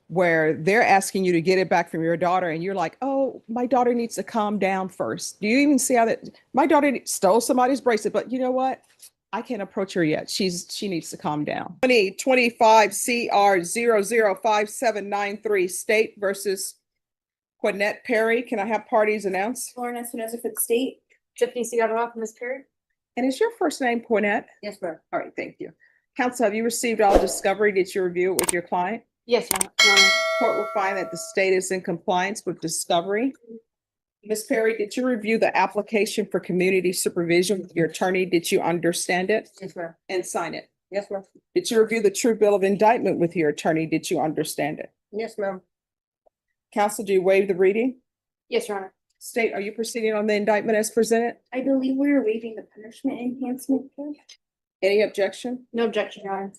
where they're asking you to get it back from your daughter and you're like, oh, my daughter needs to calm down first. Do you even see how that my daughter stole somebody's bracelet, but you know what? I can't approach her yet. She needs to calm down. 2025 CR 005793 State versus Quinette Perry. Can I have parties announced? Lauren Espinoza for the state. Tiffany Seattle for Ms. Perry. And is your first name Quinette? Yes, ma'am. All right, thank you. Counsel, have you received all discovery? Did you review it with your client? Yes, Your Honor. Court will find that the state is in compliance with discovery. Ms. Perry, did you review the application for community supervision with your attorney? Did you understand it Yes, ma'am. and sign it? Yes, ma'am. Did you review the true bill of indictment with your attorney? Did you understand it? Yes, ma'am. Counsel, do you waive the reading? Yes, Your Honor. State, are you proceeding on the indictment as presented? I believe we are waiving the punishment enhancement. Any objection? No objection, Your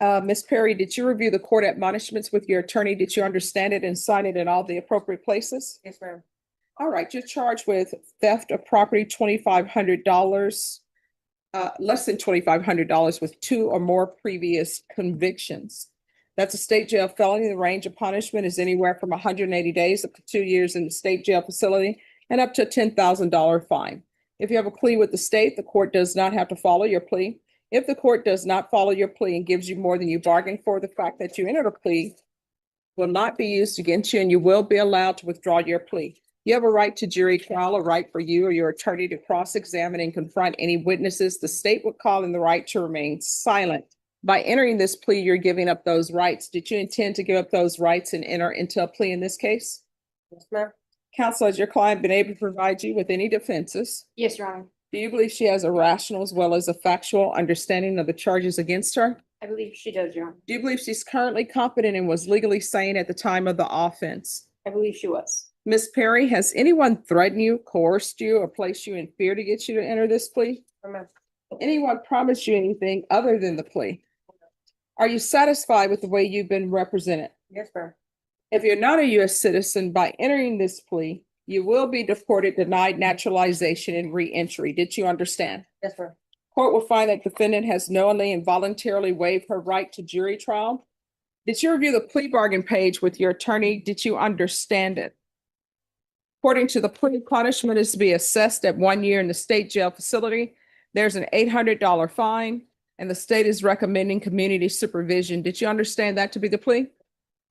Honor. Ms. Perry, did you review the court admonishments with your attorney? Did you understand it and sign it in all the appropriate places? Yes, ma'am. All right, you're charged with theft of property, $2,500, less than $2,500 with 2 or more previous convictions. That's a state jail felony. The range of punishment is anywhere from 180 days up to 2 years in the state jail facility and up to a $10,000 fine. If you have a plea with the state, the court does not have to follow your plea. If the court does not follow your plea and gives you more than you bargained for, the fact that you entered a plea will not be used against you and you will be allowed to withdraw your plea. You have a right to jury trial, a right for you or your attorney to cross-examine and confront any witnesses. The state would call in the right to remain silent. By entering this plea, you're giving up those rights. Did you intend to give up those rights and enter into a plea in this case? Yes, ma'am. Counsel, has your client been able to provide you with any defenses? Yes, Your Honor. Do you believe she has a rational as well as a factual understanding of the charges against her? I believe she does, Your Honor. Do you believe she's currently competent and was legally sane at the time of the offense? I believe she was. Ms. Perry, has anyone threatened you, coerced you, or placed you in fear to get you to enter this plea? Yes, ma'am. Anyone promised you anything other than the plea? Are you satisfied with the way you've been represented? Yes, ma'am. If you're not a U.S. citizen, by entering this plea, you will be deported, denied naturalization, and re-entry. Did you understand? Yes, ma'am. Court will find that defendant has knowingly and voluntarily waived her right to jury trial. Did you review the plea bargain page with your attorney? Did you understand it? According to the plea, punishment is to be assessed at 1 year in the state jail facility. There's an $800 fine, and the state is recommending community supervision. Did you understand that to be the plea?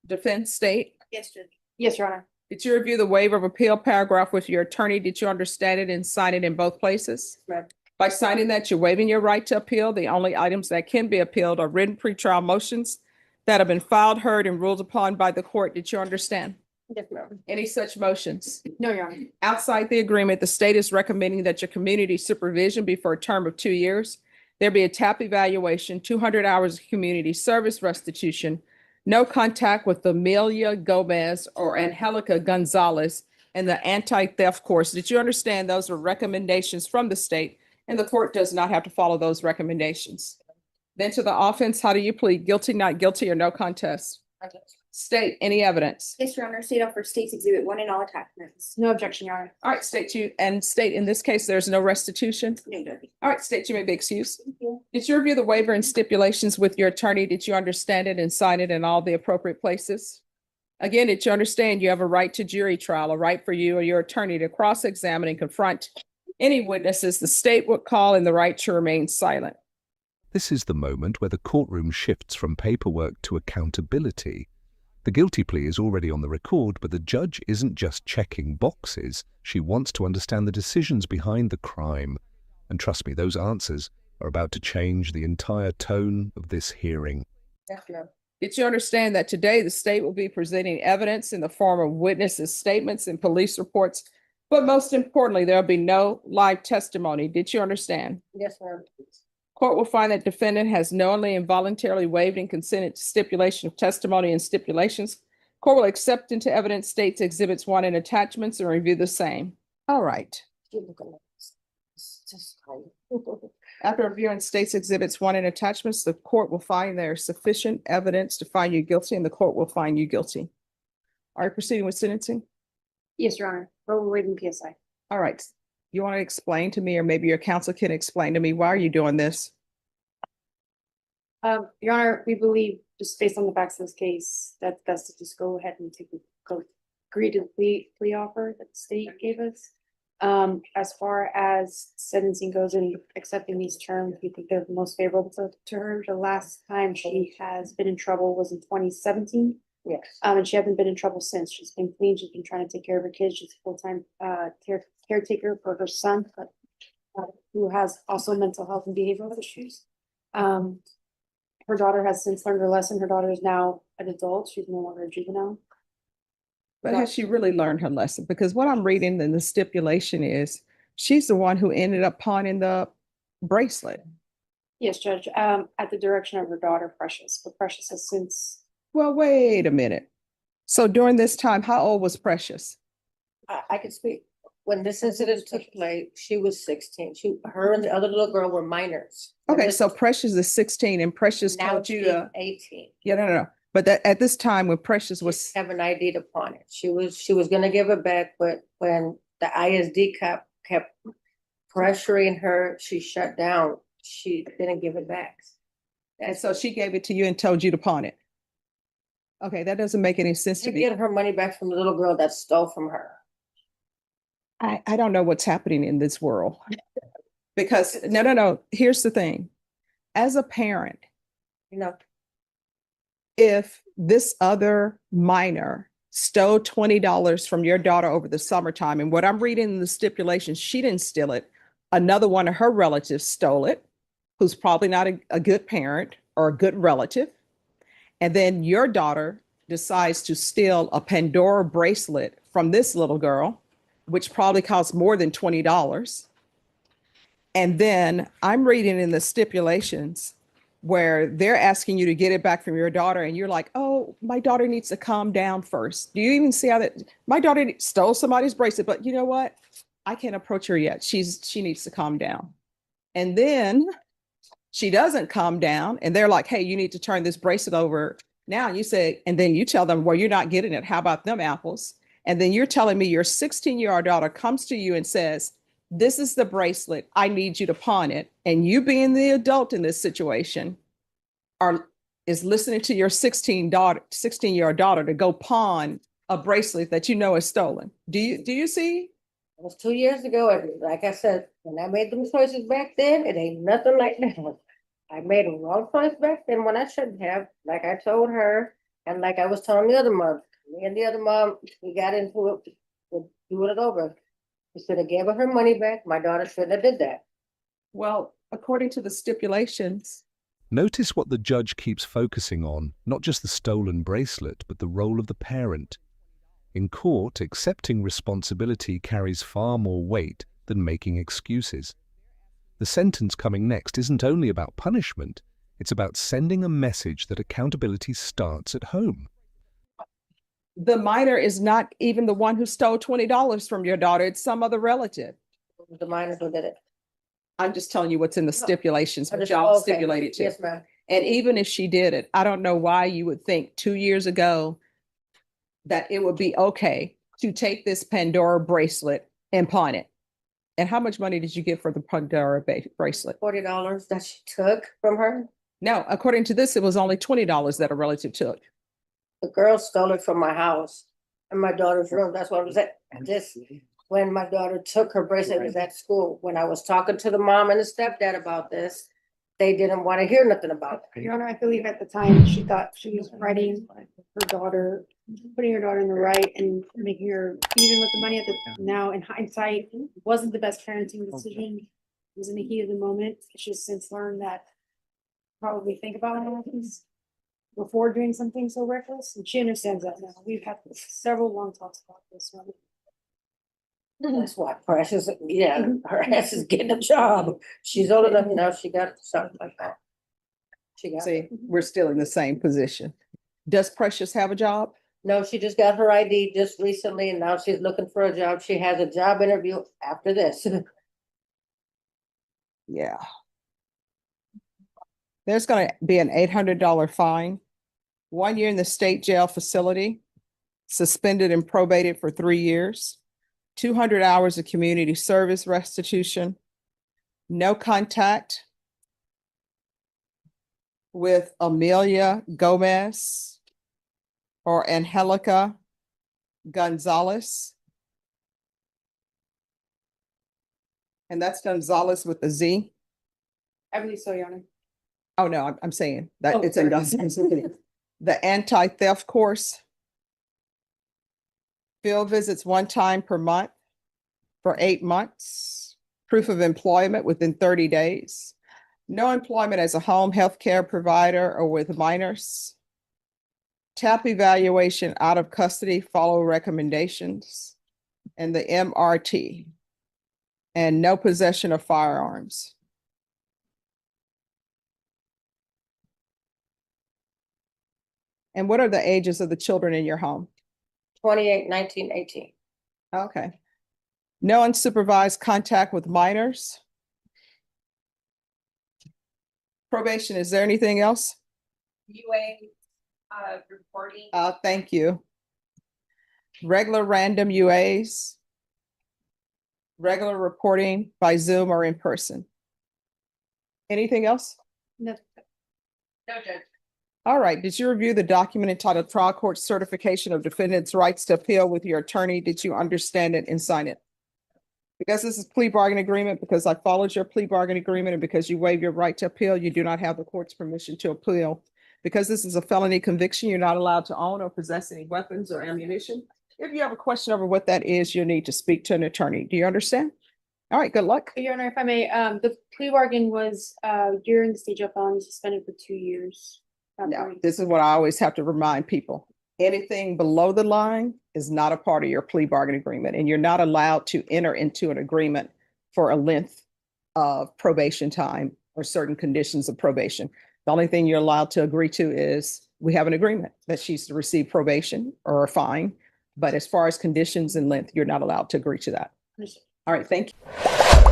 Defense, state. Yes, Judge. Yes, Your Honor. Did you review the waiver of appeal paragraph with your attorney? Did you understand it and sign it in both places? Yes, ma'am. By signing that, you're waiving your right to appeal. The only items that can be appealed are written pretrial motions that have been filed, heard, and ruled upon by the court. Did you understand Yes, ma'am. any such motions? No, Your Honor. Outside the agreement, the state is recommending that your community supervision be for a term of 2 years. There be a TAP evaluation, 200 hours of community service restitution, no contact with Amelia Gomez or Angelica Gonzalez, and the anti-theft course. Did you understand those are recommendations from the state and the court does not have to follow those recommendations? Then to the offense, how do you plead? Guilty, not guilty, or no contest? State, any evidence? Yes, Your Honor. State offers State's Exhibit 1 in all attachments. No objection, Your Honor. All right, state you, and state in this case, there's no restitution. No, Judge. All right, state you may be excused. Thank you. Did you review the waiver and stipulations with your attorney? Did you understand it and sign it in all the appropriate places? Again, did you understand you have a right to jury trial, a right for you or your attorney to cross-examine and confront any witnesses the state would call and the right to remain silent? This is the moment where the courtroom shifts from paperwork to accountability. The guilty plea is already on the record, but the judge isn't just checking boxes. She wants to understand the decisions behind the crime. And trust me, those answers are about to change the entire tone of this hearing. Yes, ma'am. Did you understand that today the state will be presenting evidence in the form of witnesses' statements and police reports? But most importantly, there'll be no live testimony. Did you understand? Yes, ma'am. Court will find that defendant has knowingly and voluntarily waived and consented to stipulation of testimony and stipulations. Court will accept into evidence states exhibits 1 and attachments and review the same. All right. After reviewing states exhibits 1 and attachments, the court will find there is sufficient evidence to find you guilty and the court will find you guilty. Are you proceeding with sentencing? Yes, Your Honor. We're waiting PSI. All right. You want to explain to me, or maybe your counsel can explain to me, why are you doing this? Your Honor, we believe, just based on the facts of this case, that's best to just go ahead and agree to the plea offer that the state gave us. As far as sentencing goes and accepting these terms, we think they're the most favorable to her. The last time she has been in trouble was in 2017. Yes. And she hasn't been in trouble since. She's been clean. She's been trying to take care of her kids. She's a full-time caretaker for her son, who has also mental health and behavioral issues. Her daughter has since learned her lesson. Her daughter is now an adult. She's no longer a juvenile. But has she really learned her lesson? Because what I'm reading in the stipulation is she's the one who ended up pawning the bracelet. Yes, Judge, at the direction of her daughter, Precious, but Precious has since, Well, wait a minute. So during this time, how old was Precious? I can speak. When this incident took place, she was 16. Her and the other little girl were minors. Okay, so Precious is 16 and Precious Now told you she's to, 18. yeah, no. But that at this time when Precious was, Have an ID upon it. She was gonna give it back, but when the ISD kept pressuring her, she shut down. She didn't give it back. and so she gave it to you and told you to pawn it. Okay, that doesn't make any sense To to me. get her money back from the little girl that stole from her. I don't know what's happening in this world. Because no. Here's the thing. As a parent, You know, if this other minor stole $20 from your daughter over the summertime, and what I'm reading in the stipulations, she didn't steal it. Another one of her relatives stole it, who's probably not a good parent or a good relative. And then your daughter decides to steal a Pandora bracelet from this little girl, which probably costs more than $20. And then I'm reading in the stipulations where they're asking you to get it back from your daughter, and you're like, oh, my daughter needs to calm down first. Do you even see how that my daughter stole somebody's bracelet, but you know what? I can't approach her yet. She needs to calm down. And then she doesn't calm down, and they're like, hey, you need to turn this bracelet over now. And you say, and then you tell them, well, you're not getting it. How about them apples? And then you're telling me your 16-year-old daughter comes to you and says, this is the bracelet. I need you to pawn it. And you being the adult in this situation is listening to your 16-year-old daughter to go pawn a bracelet that you know is stolen. Do you see? it was 2 years ago, and like I said, when I made them choices back then, it ain't nothing like now. I made a wrong choice back then when I shouldn't have, like I told her, and like I was telling the other mom, me and the other mom, we got into it, we're doing it over. We should have gave her money back. My daughter shouldn't have did that. Well, according to the stipulations, Notice what the judge keeps focusing on, not just the stolen bracelet, but the role of the parent. In court, accepting responsibility carries far more weight than making excuses. The sentence coming next isn't only about punishment, it's about sending a message that accountability starts at home. the minor is not even the one who stole $20 from your daughter. It's some other relative. It was the minors who did it. I'm just telling you what's in the stipulations, I which just- y'all okay. stipulated to. Yes, ma'am. And even if she did it, I don't know why you would think 2 years ago that it would be okay to take this Pandora bracelet and pawn it. And how much money did you get for the Pandora bracelet? $40 that she took from her. No, according to this, it was only $20 that a relative took. The girl stole it from my house and my daughter's room. That's what I was at. This, when my daughter took her bracelet, it was at school. When I was talking to the mom and the stepdad about this, they didn't want to hear nothing about it. Your Honor, I believe at the time she thought she was writing her daughter, putting her daughter in the right and making her even with the money at the, now in hindsight, wasn't the best parenting decision. It was in the heat of the moment. She's since learned that probably think about how things before doing something so reckless, and she understands that now. We've had several long talks about this one. That's why Precious, yeah, her ass is getting a job. She's old enough now, she got something like that. She got, See, we're still in the same position. Does Precious have a job? no, she just got her ID just recently and now she's looking for a job. She has a job interview after this. Yeah. There's going to be an $800 fine, 1 year in the state jail facility, suspended and probated for 3 years, 200 hours of community service restitution, no contact, with Amelia Gomez or Angelica Gonzalez. And that's Gonzalez with a Z. I believe so, Your Honor. Oh, no, I'm saying that Oh, it's in sorry. Gonzalez. The anti-theft course. Field visits 1 time per month for 8 months. Proof of employment within 30 days. No employment as a home health care provider or with minors. TAP evaluation out of custody, follow recommendations, and the MRT. And no possession of firearms. And what are the ages of the children in your home? 28, 19, 18. Okay. No unsupervised contact with minors. Probation, is there anything else? UA reporting. Thank you. Regular random UAs. Regular reporting by Zoom or in person. Anything else? No, No, Judge. All right. Did you review the document entitled Trial Court Certification of Defendant's Rights to Appeal with your attorney? Did you understand it and sign it? Because this is plea bargain agreement, because I followed your plea bargain agreement, and because you waive your right to appeal, you do not have the court's permission to appeal. Because this is a felony conviction, you're not allowed to own or possess any weapons or ammunition. If you have a question over what that is, you'll need to speak to an attorney. Do you understand? All right, good luck. Your Honor, if I may, the plea bargain was, during the stage of felony suspended for 2 years. No, this is what I always have to remind people. Anything below the line is not a part of your plea bargain agreement, and you're not allowed to enter into an agreement for a length of probation time or certain conditions of probation. The only thing you're allowed to agree to is we have an agreement that she's to receive probation or a fine. But as far as conditions and length, you're not allowed to agree to that. Understood. All right, thank you.